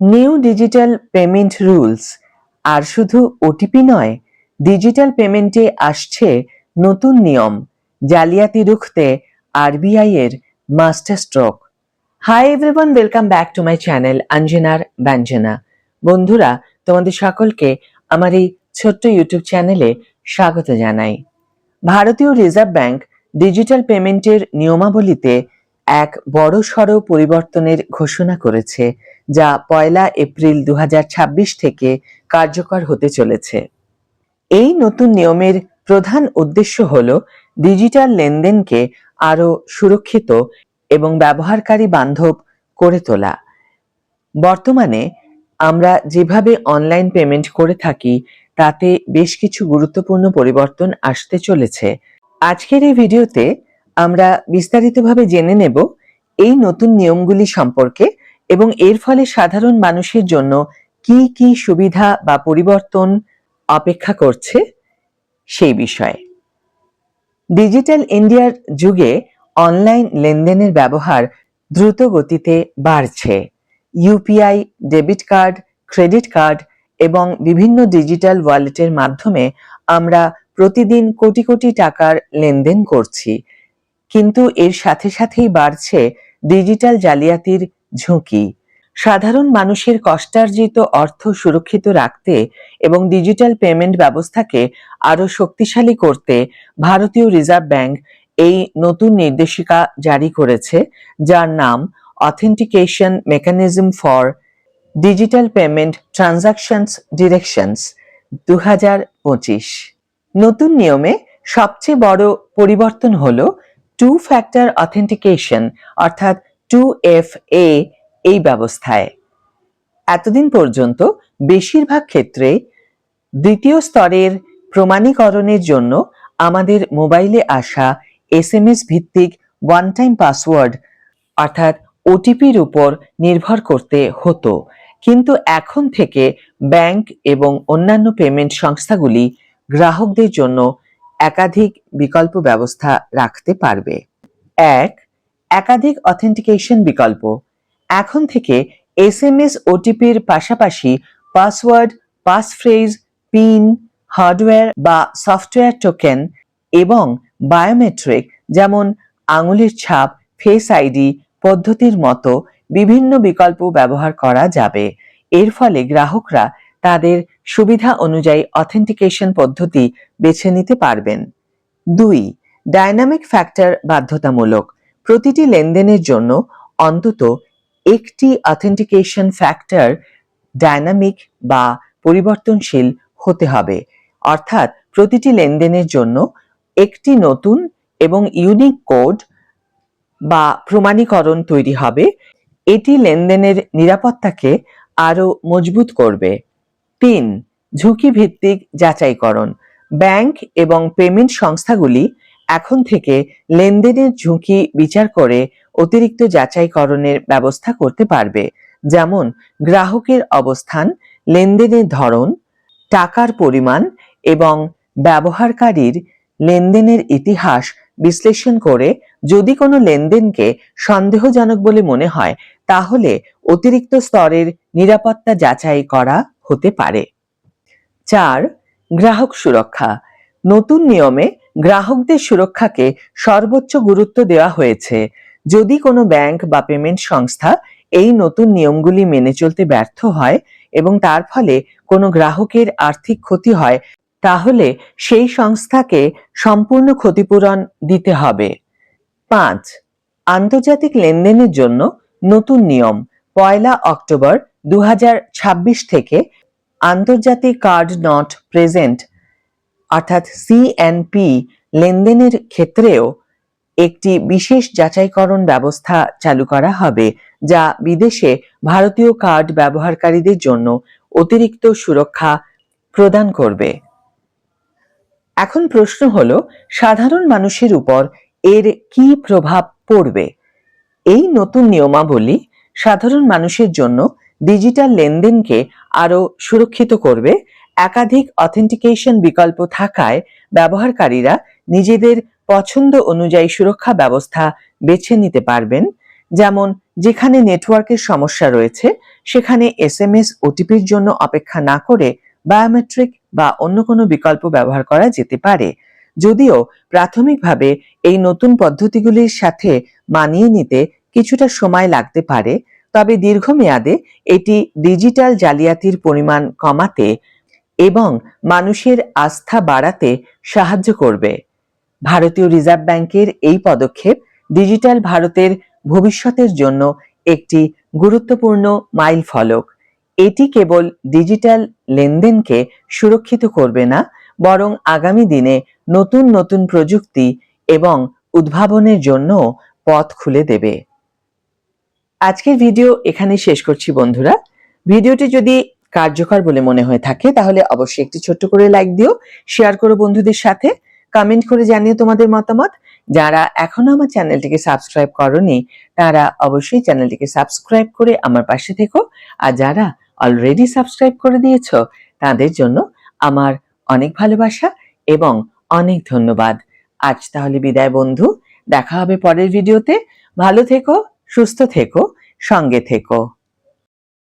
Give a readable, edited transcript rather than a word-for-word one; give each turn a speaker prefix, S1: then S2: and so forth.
S1: New digital payment rules. আর শুধু OTP নয়, ডিজিটাল পেমেন্টে আসছে নতুন নিয়ম। জালিয়াতি রুখতে আরবিআই এর masterstroke. Hi everyone, welcome back to my channel অঞ্জনার ব্যঞ্জনা। বন্ধুরা, তোমাদের সকলকে আমার এই ছোট্ট ইউটিউব চ্যানেলে স্বাগত জানাই। ভারতীয় রিজার্ভ ব্যাংক ডিজিটাল পেমেন্টের নিয়মাবলীতে এক বড়সড় পরিবর্তনের ঘোষণা করেছে, যা 1 এপ্রিল 2026 থেকে কার্যকর হতে চলেছে। এই নতুন নিয়মের প্রধান উদ্দেশ্য হল ডিজিটাল লেনদেনকে আরও সুরক্ষিত এবং ব্যবহারকারী বান্ধব করে তোলা। বর্তমানে আমরা যেভাবে অনলাইন পেমেন্ট করে থাকি তাতে বেশ কিছু গুরুত্বপূর্ণ পরিবর্তন আসতে চলেছে। আজকের এই ভিডিওতে আমরা বিস্তারিতভাবে জেনে নেব এই নতুন নিয়মগুলি সম্পর্কে এবং এর ফলে সাধারণ মানুষের জন্য কি কি সুবিধা বা পরিবর্তন অপেক্ষা করছে সেই বিষয়ে। ডিজিটাল ইন্ডিয়ার যুগে অনলাইন লেনদেনের ব্যবহার দ্রুত গতিতে বাড়ছে। UPI, debit card, credit card এবং বিভিন্ন ডিজিটাল ওয়ালেটের মাধ্যমে আমরা প্রতিদিন কোটি কোটি টাকার লেনদেন করছি। কিন্তু এর সাথে সাথেই বাড়ছে ডিজিটাল জালিয়াতির ঝুঁকি। সাধারণ মানুষের কষ্টার্জিত অর্থ সুরক্ষিত রাখতে এবং ডিজিটাল পেমেন্ট ব্যবস্থাকে আরও শক্তিশালী করতে ভারতীয় রিজার্ভ ব্যাংক এই নতুন নির্দেশিকা জারি করেছে, যার নাম authentication mechanism for digital payment transactions directions 2025। নতুন নিয়মে সবচেয়ে বড় পরিবর্তন হল টু ফ্যাক্টর অথেন্টিকেশন অর্থাৎ 2FA। এই ব্যবস্থায় এতদিন পর্যন্ত বেশিরভাগ ক্ষেত্রে দ্বিতীয় স্তরের প্রমাণীকরণের জন্য আমাদের মোবাইলে আসা SMS ভিত্তিক ওয়ান টাইম পাসওয়ার্ড অর্থাৎ ওটিপির উপর নির্ভর করতে হতো। কিন্তু এখন থেকে ব্যাংক এবং অন্যান্য পেমেন্ট সংস্থাগুলি গ্রাহকদের জন্য একাধিক বিকল্প ব্যবস্থা রাখতে পারবে। একাধিক অথেন্টিকেশন বিকল্প। এখন থেকে SMS ওটিপির পাশাপাশি পাসওয়ার্ড, পাসফ্রেজ, পিন, হার্ডওয়্যার বা সফটওয়্যার টোকেন এবং বায়োমেট্রিক যেমন আঙুলের ছাপ, ফেস আইডি পদ্ধতির মতো বিভিন্ন বিকল্প ব্যবহার করা যাবে। এর ফলে গ্রাহকরা তাদের সুবিধা অনুযায়ী অথেন্টিকেশন পদ্ধতি বেছে নিতে পারবেন। 2. ডাইনামিক ফ্যাক্টর বাধ্যতামূলক। প্রতিটি লেনদেনের জন্য অন্তত একটি অথেন্টিকেশন ফ্যাক্টর ডাইনামিক বা পরিবর্তনশীল হতে হবে, অর্থাৎ প্রতিটি লেনদেনের জন্য একটি নতুন এবং ইউনিক কোড বা প্রমাণীকরণ তৈরি হবে। এটি লেনদেনের নিরাপত্তাকে আরও মজবুত করবে। 3. ঝুঁকি ভিত্তিক যাচাইকরণ। ব্যাংক এবং পেমেন্ট সংস্থাগুলি এখন থেকে লেনদেনের ঝুঁকি বিচার করে অতিরিক্ত যাচাইকরণের ব্যবস্থা করতে পারবে, যেমন গ্রাহকের অবস্থান, লেনদেনের ধরন, টাকার পরিমাণ এবং ব্যবহারকারীর লেনদেনের ইতিহাস বিশ্লেষণ করে যদি কোনো লেনদেনকে সন্দেহজনক বলে মনে হয় তাহলে অতিরিক্ত স্তরের নিরাপত্তা যাচাই করা হতে পারে। 4. গ্রাহক সুরক্ষা। নতুন নিয়মে গ্রাহকদের সুরক্ষাকে সর্বোচ্চ গুরুত্ব দেওয়া হয়েছে। যদি কোনো ব্যাংক বা পেমেন্ট সংস্থা এই নতুন নিয়মগুলি মেনে চলতে ব্যর্থ হয় এবং তার ফলে কোনো গ্রাহকের আর্থিক ক্ষতি হয় তাহলে সেই সংস্থাকে সম্পূর্ণ ক্ষতিপূরণ দিতে হবে। 5. আন্তর্জাতিক লেনদেনের জন্য নতুন নিয়ম। 1 অক্টোবর 2026 থেকে আন্তর্জাতিক কার্ড নট প্রেজেন্ট অর্থাৎ CNP লেনদেনের ক্ষেত্রেও একটি বিশেষ যাচাইকরণ ব্যবস্থা চালু করা হবে, যা বিদেশে ভারতীয় কার্ড ব্যবহারকারীদের জন্য অতিরিক্ত সুরক্ষা প্রদান করবে। এখন প্রশ্ন হলো, সাধারণ মানুষের উপর এর কি প্রভাব পড়বে? এই নতুন নিয়মাবলী সাধারণ মানুষের জন্য ডিজিটাল লেনদেনকে আরও সুরক্ষিত করবে। একাধিক অথেন্টিকেশন বিকল্প থাকায় ব্যবহারকারীরা নিজেদের পছন্দ অনুযায়ী সুরক্ষা ব্যবস্থা বেছে নিতে পারবেন, যেমন যেখানে নেটওয়ার্কের সমস্যা রয়েছে সেখানে এসএমএস ওটিপির জন্য অপেক্ষা না করে বায়োমেট্রিক বা অন্য কোনো বিকল্প ব্যবহার করা যেতে পারে। যদিও প্রাথমিকভাবে এই নতুন পদ্ধতিগুলির সাথে মানিয়ে নিতে কিছুটা সময় লাগতে পারে, তবে দীর্ঘমেয়াদে এটি ডিজিটাল জালিয়াতির পরিমাণ কমাতে এবং মানুষের আস্থা বাড়াতে সাহায্য করবে। ভারতীয় রিজার্ভ ব্যাংকের এই পদক্ষেপ ডিজিটাল ভারতের ভবিষ্যতের জন্য একটি গুরুত্বপূর্ণ মাইলফলক। এটি কেবল ডিজিটাল লেনদেনকে সুরক্ষিত করবে না, বরং আগামী দিনে নতুন নতুন প্রযুক্তি এবং উদ্ভাবনের জন্য পথ খুলে দেবে। আজকের ভিডিও এখানে শেষ করছি বন্ধুরা। ভিডিওটি যদি কার্যকর বলে মনে হয়ে থাকে তাহলে অবশ্যই একটি ছোট্ট করে লাইক দিও, শেয়ার করো বন্ধুদের সাথে, কমেন্ট করে জানিও তোমাদের মতামত। যারা এখনো আমার চ্যানেলটিকে সাবস্ক্রাইব করনি তারা অবশ্যই চ্যানেলটিকে সাবস্ক্রাইব করে আমার পাশে থেকো, আর যারা অলরেডি সাবস্ক্রাইব করে দিয়েছো তাদের জন্য আমার অনেক ভালোবাসা এবং অনেক ধন্যবাদ। আজ তাহলে বিদায় বন্ধু, দেখা হবে পরের ভিডিওতে। ভালো থেকো, সুস্থ থেকো, সঙ্গে থেকো।